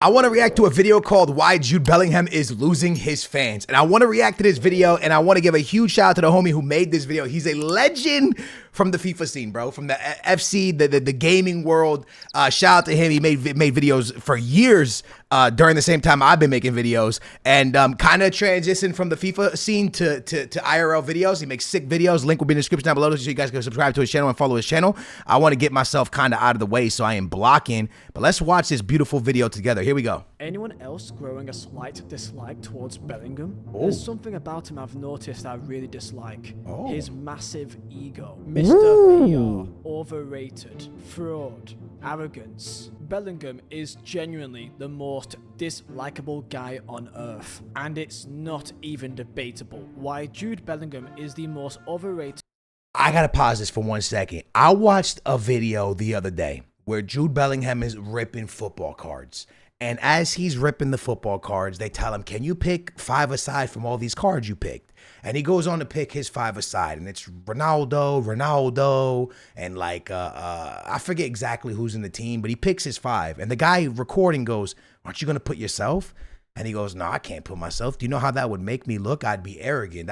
I want to react to a video called Why Jude Bellingham is Losing His Fans. And I want to react to this video, and I want to give a huge shout out to the homie who made this video. He's a legend from the FIFA scene, bro. From the FC, the gaming world. Shout out to him. He made videos for years during the same time I've been making videos. And kind of transitioned from the FIFA scene to IRL videos. He makes sick videos. Link will be in the description down below so you guys can subscribe to his channel and follow his channel. I want to get myself kind of out of the way, so I am blocking. But let's watch this beautiful video together. Here we go. Anyone else growing a slight dislike towards Bellingham? Oh. There's something about him I've noticed I really dislike. Oh. His massive ego. Mr. PR. Overrated. Fraud. Arrogance. Bellingham is genuinely the most dislikable guy on earth. And it's not even debatable why Jude Bellingham is the most overrated. I gotta pause this for 1 second. I watched a video the other day where Jude Bellingham is ripping football cards. And as he's ripping the football cards, they tell him, can you pick 5 aside from all these cards you picked? And he goes on to pick his 5 aside, and it's Ronaldo, and like, I forget exactly who's in the team, but he picks his 5. And the guy recording goes, aren't you gonna put yourself? And he goes, no, I can't put myself. Do you know how that would make me look? I'd be arrogant.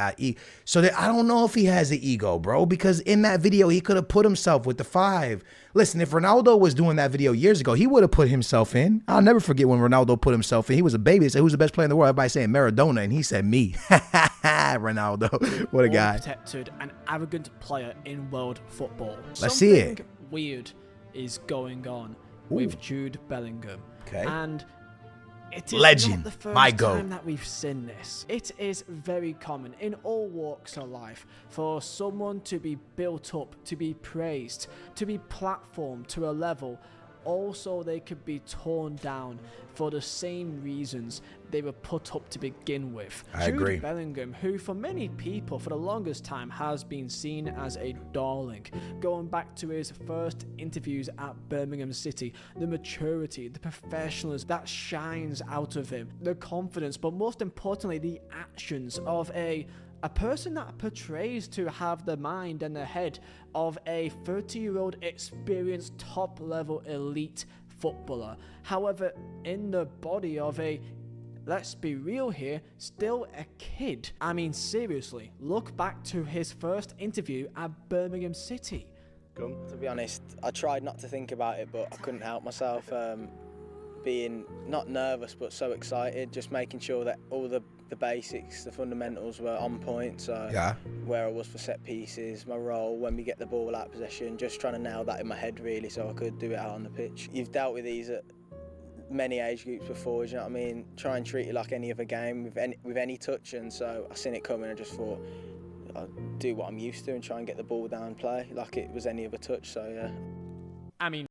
So that I don't know if he has an ego, bro, because in that video, he could have put himself with the 5. Listen, if Ronaldo was doing that video years ago, he would have put himself in. I'll never forget when Ronaldo put himself in. He was a baby. They said, who's the best player in the world? Everybody saying Maradona, and he said me. Ronaldo. What a guy. Protected and arrogant player in world football. Let's see it. Something weird is going on with Jude Bellingham. Okay. And it is Legend, not the first my goat. time that we've seen this. It is very common in all walks of life for someone to be built up, to be praised, to be platformed to a level. Also, they could be torn down for the same reasons they were put up to begin with. I agree. Jude Bellingham, who for many people for the longest time has been seen as a darling, going back to his first interviews at Bellingham City, the maturity, the professionalism that shines out of him, the confidence, but most importantly, the actions of a person that portrays to have the mind and the head of a 30-year-old experienced top-level elite footballer. However, in the body of a, let's be real here, still a kid. I mean, seriously, look back to his first interview at Birmingham City. To be honest, I tried not to think about it, but I couldn't help myself being not nervous, but so excited, just making sure that all the basics, the fundamentals were on point. So yeah, where I was for set pieces, my role when we get the ball out of possession, just trying to nail that in my head really so I could do it out on the pitch. You've dealt with these at many age groups before, do you know what I mean? Try and treat it like any other game with any touch, and so I seen it coming. I just thought I'll do what I'm used to and try and get the ball down, play like it was any other touch. So yeah. I mean,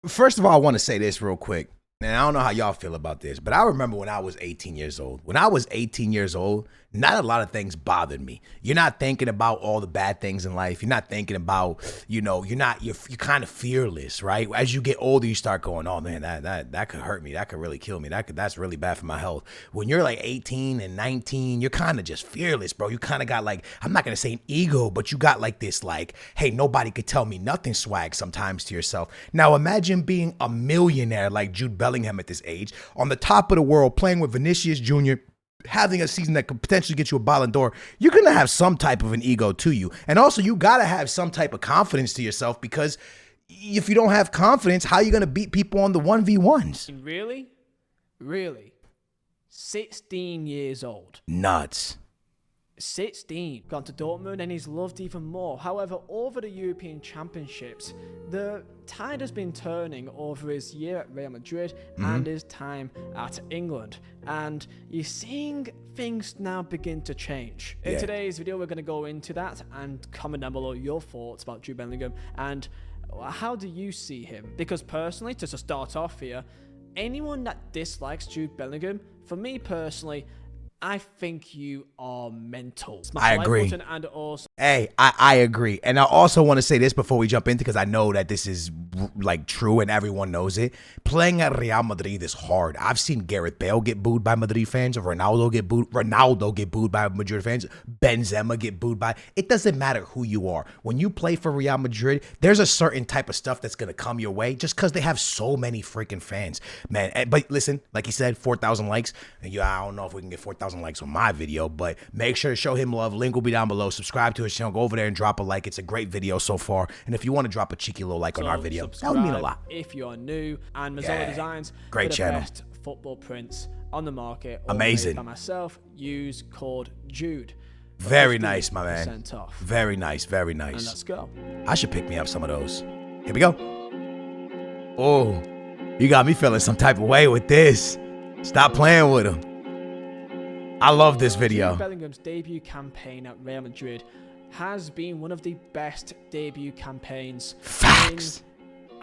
first of all, I want to say this real quick. And I don't know how y'all feel about this, but I remember when I was 18 years old. When I was 18 years old, not a lot of things bothered me. You're not thinking about all the bad things in life. You're not thinking about, you know, you're kind of fearless, right? As you get older, you start going, oh man, that could hurt me. That could really kill me. That's really bad for my health. When you're like 18 and 19, you're kind of just fearless, bro. You kind of got like, I'm not going to say an ego, but you got like this, like, hey, nobody could tell me nothing swag sometimes to yourself. Now imagine being a millionaire like Jude Bellingham at this age, on the top of the world, playing with Vinicius Jr., having a season that could potentially get you a Ballon d'Or. You're going to have some type of an ego to you. And also, you got to have some type of confidence to yourself, because if you don't have confidence, how are you going to beat people on the 1v1s? Really? Really? 16 years old. Nuts. 16, gone to Dortmund, and he's loved even more. However, over the European Championships, the tide has been turning over his year at Real Madrid and his time at England. And you're seeing things now begin to change. In today's video, we're going to go into that and comment down below your thoughts about Jude Bellingham and how do you see him? Because personally, just to start off here, anyone that dislikes Jude Bellingham, for me personally, I think you are mental. I agree. And also, hey, I agree. And I also want to say this before we jump into, because I know that this is like true and everyone knows it. Playing at Real Madrid is hard. I've seen Gareth Bale get booed by Madrid fans, Ronaldo get booed by Madrid fans, Benzema get booed by. It doesn't matter who you are. When you play for Real Madrid, there's a certain type of stuff that's gonna come your way just because they have so many freaking fans, man. But listen, like he said, 4,000 likes. And I don't know if we can get 4,000 likes on my video, but make sure to show him love. Link will be down below. Subscribe to his channel. Go over there and drop a like. It's a great video so far. And if you want to drop a cheeky little like on our video, that would mean a lot. If you're new, and Mazzola Designs, great channel. Best football prints on the market. Amazing. By myself, use code Jude. Very nice, my man. Off. Very nice, very nice. And let's go. I should pick me up some of those. Here we go. Oh, you got me feeling some type of way with this. Stop playing with him. I love this video. Jude Bellingham's debut campaign at Real Madrid has been one of the best debut campaigns Facts.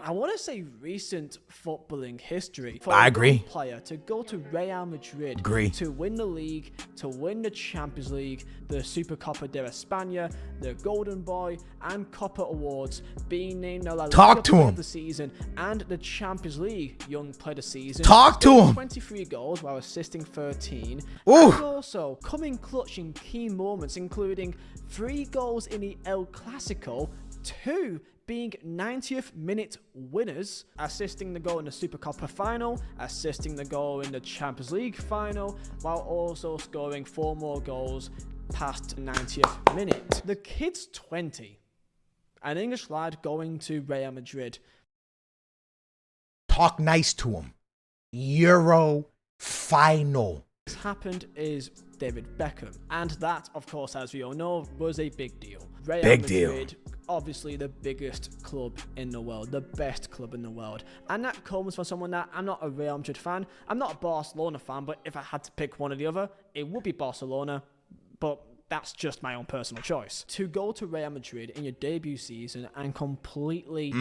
I want to say recent footballing history. For I a agree. Player to go to Real Madrid, Agree. to win the league, to win the Champions League, the Supercopa de España, the Golden Boy, and Copa Awards, being named the La Liga Player of the season and the Champions League Young Player of the season. Talk to him. 23 goals while assisting 13. Ooh. And also coming clutch in key moments, including 3 goals in the El Clasico, 2 being 90th minute winners, assisting the goal in the Supercopa final, assisting the goal in the Champions League final, while also scoring 4 more goals past 90th minute. The kid's 20, an English lad going to Real Madrid. Talk nice to him. Euro final. What's happened is David Beckham, and that, of course, as we all know, was a big deal. Real Madrid, obviously the biggest club in the world, the best club in the world, and that comes from someone that I'm not a Real Madrid fan, I'm not a Barcelona fan, but if I had to pick one or the other, it would be Barcelona, but that's just my own personal choice. To go to Real Madrid in your debut season and completely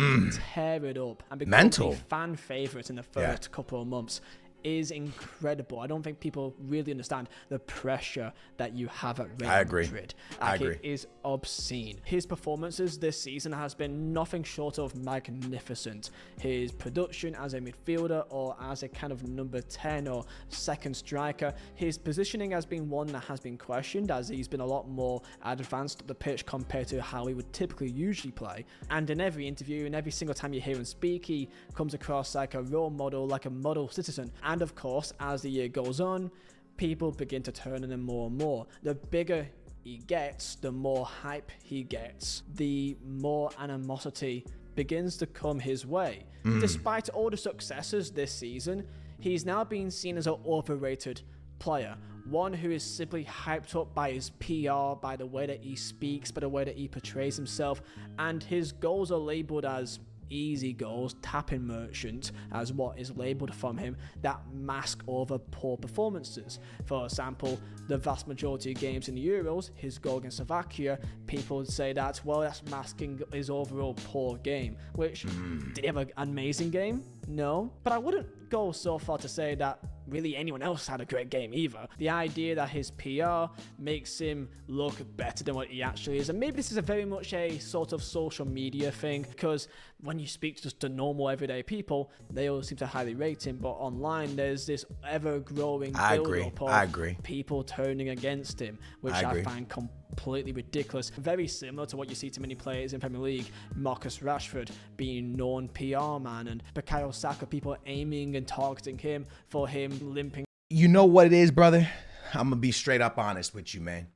tear it up and become a fan favourite in the first couple of months is incredible. I don't think people really understand the pressure that you have at Real Madrid. I agree. It is obscene. His performances this season has been nothing short of magnificent. His production as a midfielder or as a kind of number 10 or second striker, his positioning has been one that has been questioned as he's been a lot more advanced up the pitch compared to how he would typically usually play. And in every interview and every single time you hear him speak, he comes across like a role model, like a model citizen. And of course, as the year goes on, people begin to turn on him more and more. The bigger he gets, the more hype he gets, the more animosity begins to come his way. Despite all the successes this season, he's now being seen as an overrated player. One who is simply hyped up by his PR, by the way that he speaks, by the way that he portrays himself, and his goals are labelled as easy goals, tapping merchant as what is labelled from him, that mask over poor performances. For example, the vast majority of games in the Euros, his goal against Slovakia, people would say that, well, that's masking his overall poor game, which, did he have an amazing game? No, but I wouldn't go so far to say that really anyone else had a great game either. The idea that his PR makes him look better than what he actually is, and maybe this is a very much a sort of social media thing, because when you speak to just the normal everyday people, they all seem to highly rate him, but online there's this ever-growing build-up of people turning against him, which I find completely ridiculous. Very similar to what you see to many players in Premier League. Marcus Rashford being known PR man, and Bukayo Saka, people aiming and targeting him for him limping. You know what it is, brother? I'm going to be straight up honest with you, man.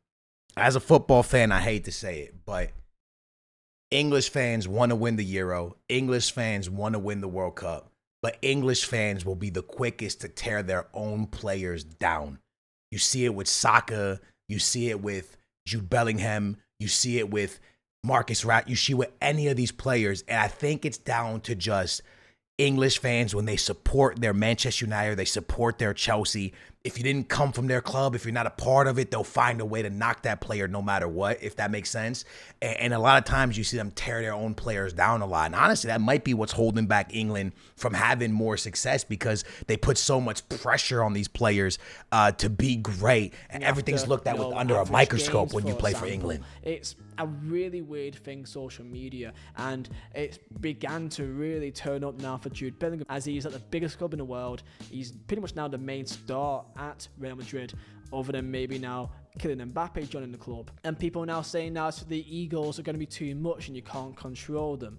As a football fan, I hate to say it, but English fans want to win the Euro. English fans want to win the World Cup. But English fans will be the quickest to tear their own players down. You see it with Saka. You see it with Jude Bellingham. You see it with Marcus Rashford. You see it with any of these players. And I think it's down to just English fans when they support their Manchester United, they support their Chelsea. if you didn't come from their club, if you're not a part of it, they'll find a way to knock that player no matter what, if that makes sense. And a lot of times you see them tear their own players down a lot. And honestly, that might be what's holding back England from having more success, because they put so much pressure on these players to be great. And everything's looked at under a microscope when you play for England. It's a really weird thing, social media, and it's began to really turn up now for Jude Bellingham, as he's at the biggest club in the world. He's pretty much now the main star at Real Madrid, other than maybe now Kylian Mbappe joining the club. And people are now saying now the egos are going to be too much and you can't control them.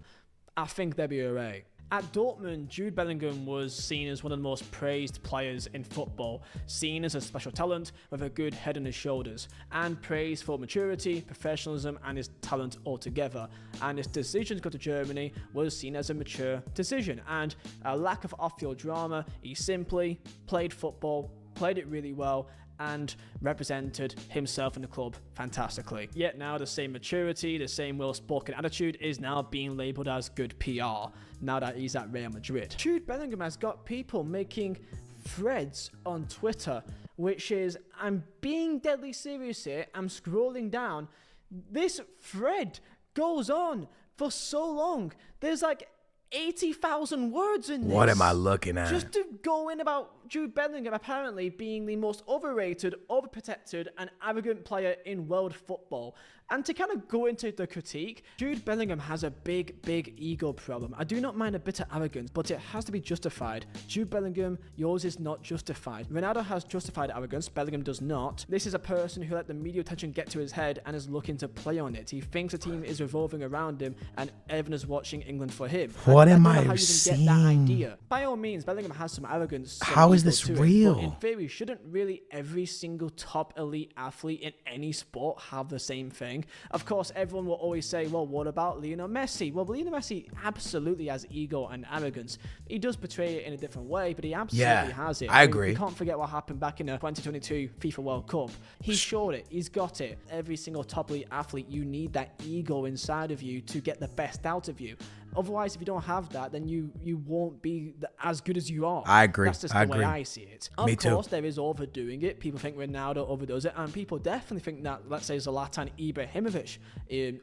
I think they'll be alright. At Dortmund, Jude Bellingham was seen as one of the most praised players in football, seen as a special talent with a good head on his shoulders, and praised for maturity, professionalism, and his talent altogether. And his decision to go to Germany was seen as a mature decision, and a lack of off-field drama. He simply played football, played it really well, and represented himself in the club fantastically. Yet now the same maturity, the same well-spoken attitude is now being labelled as good PR, now that he's at Real Madrid. Jude Bellingham has got people making threads on Twitter, which is, I'm being deadly serious here, I'm scrolling down, this thread goes on for so long. There's like 80,000 words in this. What am I looking at? Just to go in about Jude Bellingham apparently being the most overrated, overprotected, and arrogant player in world football. And to kind of go into the critique, Jude Bellingham has a big ego problem. I do not mind a bit of arrogance, but it has to be justified. Jude Bellingham, yours is not justified. Ronaldo has justified arrogance, Bellingham does not. This is a person who let the media attention get to his head and is looking to play on it. He thinks the team is revolving around him and everyone is watching England for him. What am I how you seeing? Get that idea. By all means, Bellingham has some arrogance. How is this real? But in theory, shouldn't really every single top elite athlete in any sport have the same thing? Of course, everyone will always say, well, what about Lionel Messi? Well, Lionel Messi absolutely has ego and arrogance. He does portray it in a different way, but he absolutely has it. I agree. You can't forget what happened back in the 2022 FIFA World Cup. He showed it. He's got it. Every single top elite athlete, you need that ego inside of you to get the best out of you. Otherwise, if you don't have that, then you won't be as good as you are. I agree. That's just the way I see it. Of course, there is overdoing it. People think Ronaldo overdoes it, and people definitely think that, let's say, Zlatan Ibrahimovic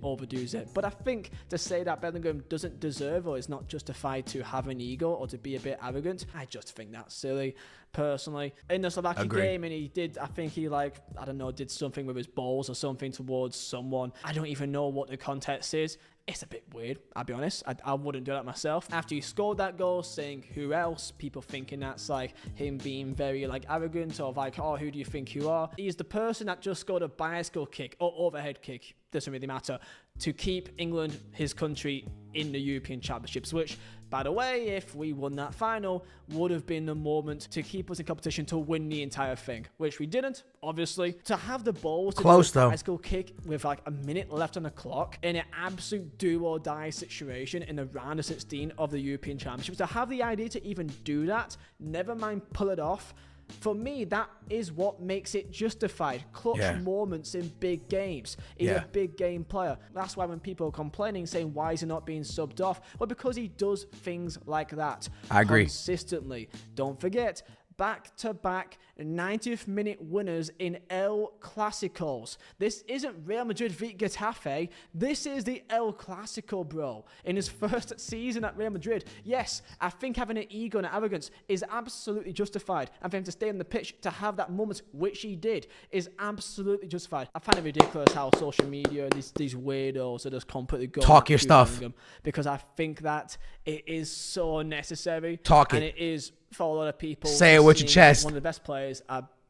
overdoes it. But I think to say that Bellingham doesn't deserve or is not justified to have an ego or to be a bit arrogant, I just think that's silly, personally. In the Slovakia game, and he did, I think he did something with his balls or something towards someone. I don't even know what the context is. It's a bit weird, I'll be honest. I wouldn't do that myself. After he scored that goal, saying who else, people thinking that's like him being very like arrogant or like, oh, who do you think you are? He's the person that just scored a bicycle kick or overhead kick, doesn't really matter, to keep England, his country, in the European Championships, which, by the way, if we won that final, would have been the moment to keep us in competition to win the entire thing, which we didn't, obviously. To have the balls to close do a though bicycle kick with like a minute left on the clock in an absolute do or die situation in the round of 16 of the European Championships, to have the idea to even do that, never mind pull it off, for me, that is what makes it justified. Clutch moments in big games. He's a big game player. That's why when people are complaining, saying, why is he not being subbed off? Well, because he does things like that. I agree. Consistently. Don't forget, back-to-back 90th minute winners in El Clásicos. This isn't Real Madrid v Getafe. This is the El Clásico, bro. In his first season at Real Madrid, yes, I think having an ego and arrogance is absolutely justified. And for him to stay on the pitch, to have that moment, which he did, is absolutely justified. I find it ridiculous how social media, these weirdos are just completely going talk your stuff, because I think that it is so necessary. Talk it. And it is, for a lot of people, say it with your chest. One of the best players,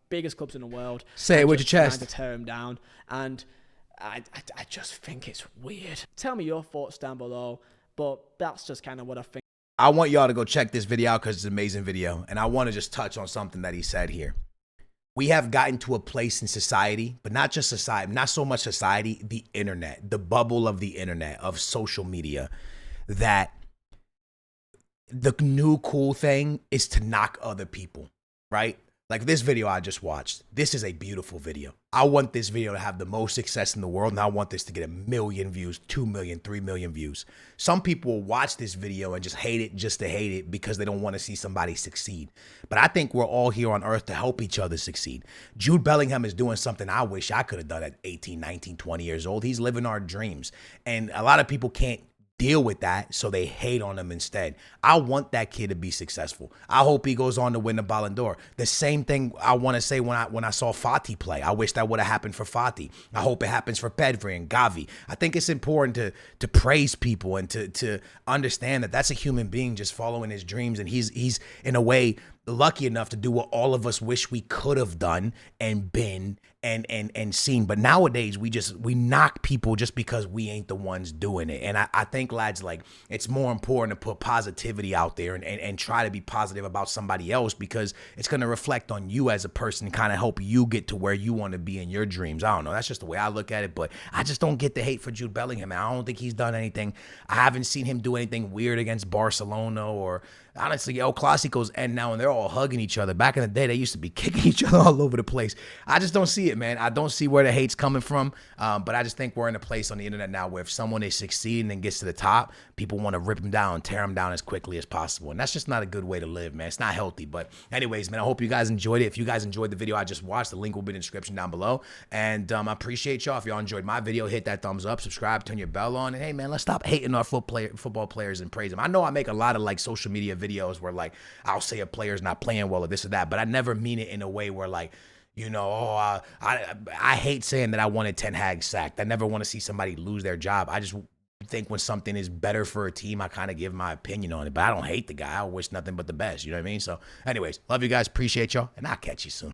biggest clubs in the world. Say it with your chest. Trying to tear him down, and I just think it's weird. Tell me your thoughts down below, but that's just kind of what I think. I want y'all to go check this video out because it's an amazing video, and I want to just touch on something that he said here. We have gotten to a place in society, but not just society, not so much society, the internet, the bubble of the internet, of social media, that the new cool thing is to knock other people, right? Like this video I just watched, this is a beautiful video. I want this video to have the most success in the world, and I want this to get 1 million views, 2 million, 3 million views. Some people will watch this video and just hate it just to hate it because they don't want to see somebody succeed. But I think we're all here on earth to help each other succeed. Jude Bellingham is doing something I wish I could have done at 18, 19, 20 years old. He's living our dreams. And a lot of people can't deal with that, so they hate on him instead. I want that kid to be successful. I hope he goes on to win the Ballon d'Or. The same thing I want to say when I saw Fati play. I wish that would have happened for Fati. I hope it happens for Pedri and Gavi. I think it's important to praise people and to understand that that's a human being just following his dreams, and he's in a way lucky enough to do what all of us wish we could have done and been and seen. But nowadays we knock people just because we ain't the ones doing it. And I think, lads, like, it's more important to put positivity out there and try to be positive about somebody else, because it's going to reflect on you as a person, kind of help you get to where you want to be in your dreams. I don't know. That's just the way I look at it. But I just don't get the hate for Jude Bellingham. I don't think he's done anything. I haven't seen him do anything weird against Barcelona, or honestly, El Clasico's end now and they're all hugging each other. Back in the day, they used to be kicking each other all over the place. I just don't see it, man. I don't see where the hate's coming from. But I just think we're in a place on the internet now where if someone is succeeding and gets to the top, people want to rip them down, tear them down as quickly as possible. And that's just not a good way to live, man. It's not healthy. But anyways, man, I hope you guys enjoyed it. If you guys enjoyed the video I just watched, the link will be in the description down below. And I appreciate y'all. If y'all enjoyed my video, hit that thumbs up, subscribe, turn your bell on. And hey, man, let's stop hating our football players and praise them. I know I make a lot of like social media videos where like I'll say a player's not playing well or this or that, but I never mean it in a way where like, you know, I hate saying that I wanted Ten Hag sacked. I never want to see somebody lose their job. I just think when something is better for a team, I kind of give my opinion on it. But I don't hate the guy. I wish nothing but the best. You know what I mean? So anyways, love you guys. Appreciate y'all. And I'll catch you soon.